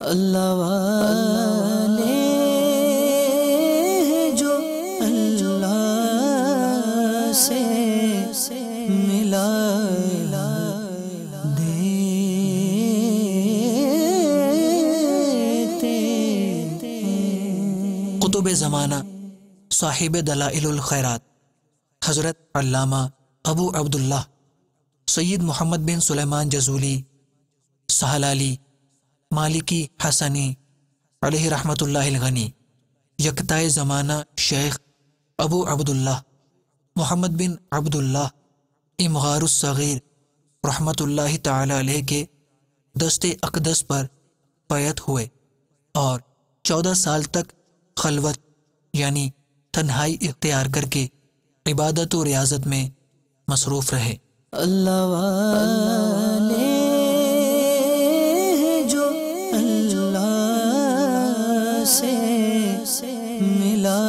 اللہ والے جو اللہ سے ملا دیتے قطب زمانہ صاحب دلائل الخیرات حضرت علامہ ابو عبداللہ سید محمد بن سلیمان جزولی سہلالی مالکی حسنی علیہ رحمت اللہ الغنی، یکتائے زمانہ شیخ ابو عبداللہ محمد بن عبداللہ امغار الصغیر رحمت اللہ تعالی علیہ کے دست اقدس پر بیعت ہوئے اور 14 سال تک خلوت یعنی تنہائی اختیار کر کے عبادت و ریاضت میں مصروف رہے۔ اللہ والے جو اللہ سے ملا